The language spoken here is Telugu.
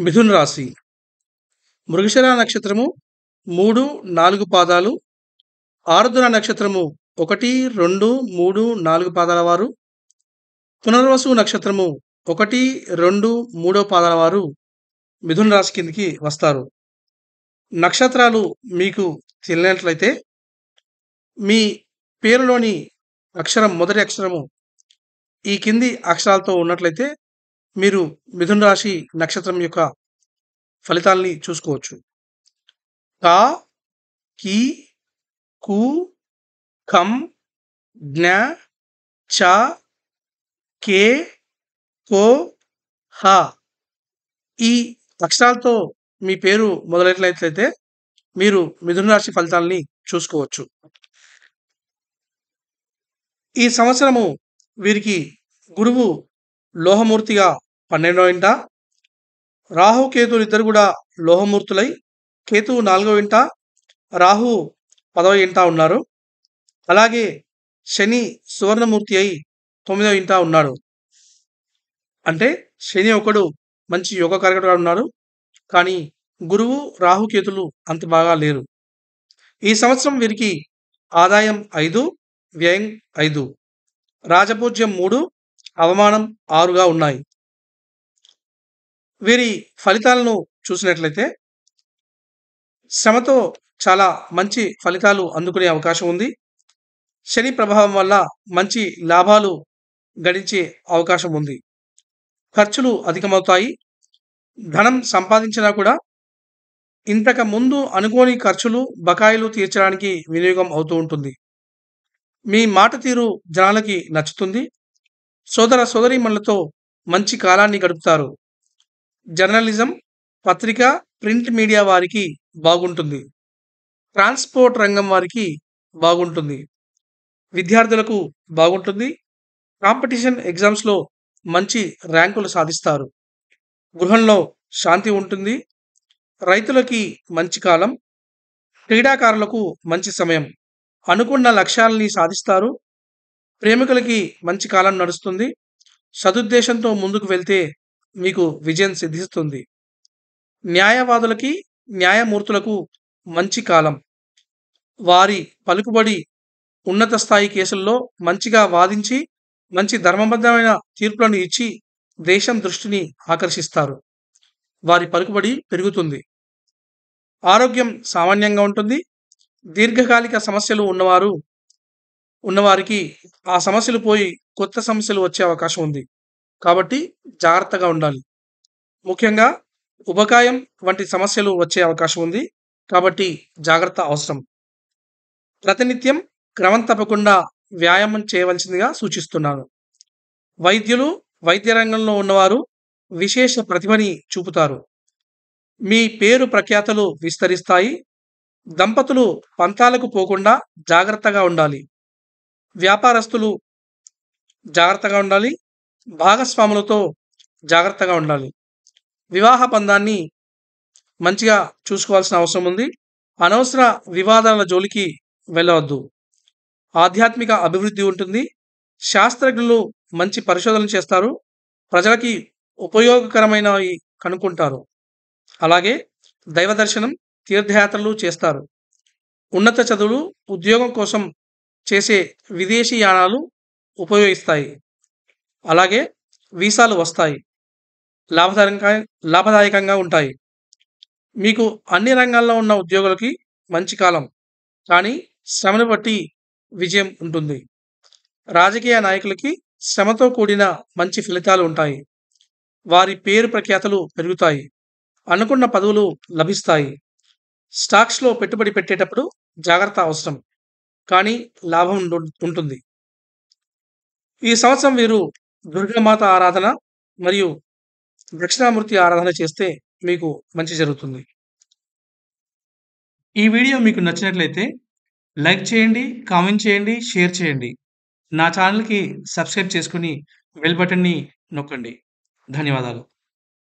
మిథున రాశి మృగశిర నక్షత్రము 3, 4 పాదాలు, ఆరుద్ర నక్షత్రము 1, 2, 3, 4 పాదాల వారు, పునర్వసు నక్షత్రము 1, 2, 3 పాదాల వారు మిథున రాశి కిందికి వస్తారు. నక్షత్రాలు మీకు తెలియనట్లయితే మీ పేరులోని అక్షరం మొదటి అక్షరము ఈ కింది అక్షరాలతో ఉన్నట్లయితే మీరు మిథున రాశి నక్షత్రం యొక్క ఫలితాల్ని చూసుకోవచ్చు. కా, కీ, కు, ఖం, జ్ఞ, చ, కే, కో, హ ఈ అక్షరాలతో మీ పేరు మొదలైనట్లయితే మీరు మిథున రాశి ఫలితాలని చూసుకోవచ్చు. ఈ సంవత్సరము వీరికి గురువు లోహమూర్తిగా 12వ ఇంట, రాహు కేతువులు ఇద్దరు కూడా లోహమూర్తులై కేతువు 4వ ఇంట, రాహు 10వ ఇంట ఉన్నారు. అలాగే శని సువర్ణమూర్తి అయి 9వ ఇంట ఉన్నాడు. అంటే శని ఒకడు మంచి యోగకారకుడుగా ఉన్నారు, కానీ గురువు రాహు కేతులు అంత బాగా లేరు. ఈ సంవత్సరం వీరికి ఆదాయం 5, వ్యయం 5, రాజపూజ్యం 3, అవమానం 6గా ఉన్నాయి. వీరి ఫలితాలను చూసినట్లయితే శ్రమతో చాలా మంచి ఫలితాలు అందుకునే అవకాశం ఉంది. శని ప్రభావం వల్ల మంచి లాభాలు గడించే అవకాశం ఉంది. ఖర్చులు అధికమవుతాయి. ధనం సంపాదించినా కూడా ఇంతకు ముందు అనుకోని ఖర్చులు, బకాయిలు తీర్చడానికి వినియోగం అవుతూ ఉంటుంది. మీ మాట తీరు జనాలకి నచ్చుతుంది. సోదర సోదరీమణులతో మంచి కాలాన్ని గడుపుతారు. జర్నలిజం, పత్రిక, ప్రింట్ మీడియా వారికి బాగుంటుంది. ట్రాన్స్పోర్ట్ రంగం వారికి బాగుంటుంది. విద్యార్థులకు బాగుంటుంది. కాంపిటీషన్ ఎగ్జామ్స్లో మంచి ర్యాంకులు సాధిస్తారు. గృహంలో శాంతి ఉంటుంది. రైతులకి మంచి కాలం. క్రీడాకారులకు మంచి సమయం. అనుకున్న లక్ష్యాలని సాధిస్తారు. ప్రేమికులకి మంచి కాలం నడుస్తుంది. సదుద్దేశంతో ముందుకు వెళ్తే మీకు విజయం సిద్ధిస్తుంది. న్యాయవాదులకి, న్యాయమూర్తులకు మంచి కాలం. వారి పలుకుబడి ఉన్నత స్థాయి కేసుల్లో మంచిగా వాదించి మంచి ధర్మబద్ధమైన తీర్పులను ఇచ్చి దేశం దృష్టిని ఆకర్షిస్తారు. వారి పలుకుబడి పెరుగుతుంది. ఆరోగ్యం సామాన్యంగా ఉంటుంది. దీర్ఘకాలిక సమస్యలు ఉన్నవారికి ఆ సమస్యలు పోయి కొత్త సమస్యలు వచ్చే అవకాశం ఉంది. కాబట్టి జాగ్రత్తగా ఉండాలి. ముఖ్యంగా ఉబకాయం వంటి సమస్యలు వచ్చే అవకాశం ఉంది. కాబట్టి జాగ్రత్త అవసరం. ప్రతినిత్యం క్రమం తప్పకుండా వ్యాయామం చేయవలసిందిగా సూచిస్తున్నాను. వైద్యులు, వైద్య రంగంలో ఉన్నవారు విశేష ప్రతిభని చూపుతారు. మీ పేరు ప్రఖ్యాతలు విస్తరిస్తాయి. దంపతులు పంతాలకు పోకుండా జాగ్రత్తగా ఉండాలి. వ్యాపారస్తులు జాగ్రత్తగా ఉండాలి. భాగస్వాములతో జాగ్రత్తగా ఉండాలి. వివాహ బంధాన్ని మంచిగా చూసుకోవాల్సిన అవసరం ఉంది. అనవసర వివాదాల జోలికి వెళ్ళవద్దు. ఆధ్యాత్మిక అభివృద్ధి ఉంటుంది. శాస్త్రజ్ఞులు మంచి పరిశోధనలు చేస్తారు. ప్రజలకి ఉపయోగకరమైనవి కనుక్కుంటారు. అలాగే దైవ దర్శనం, తీర్థయాత్రలు చేస్తారు. ఉన్నత చదువులు, ఉద్యోగం కోసం చేసే విదేశీ యానాలు ఉపయోగిస్తాయి. అలాగే వీసాలు వస్తాయి. లాభదాయకంగా ఉంటాయి. మీకు అన్ని రంగాల్లో ఉన్న ఉద్యోగులకి మంచి కాలం, కానీ శ్రమను బట్టి విజయం ఉంటుంది. రాజకీయ నాయకులకి శ్రమతో కూడిన మంచి ఫలితాలు ఉంటాయి. వారి పేరు ప్రఖ్యాతలు పెరుగుతాయి. అనుకున్న పదవులు లభిస్తాయి. స్టాక్స్లో పెట్టుబడి పెట్టేటప్పుడు జాగ్రత్త అవసరం, కానీ లాభం ఉంటుంది. ఈ సంవత్సరం వీరు దుర్గామాత ఆరాధన మరియు దక్షిణామూర్తి ఆరాధన చేస్తే మీకు మంచి జరుగుతుంది. ఈ వీడియో మీకు నచ్చినట్లయితే లైక్ చేయండి, కామెంట్ చేయండి, షేర్ చేయండి. నా ఛానల్కి సబ్స్క్రైబ్ చేసుకుని బెల్ బటన్ని నొక్కండి. ధన్యవాదాలు.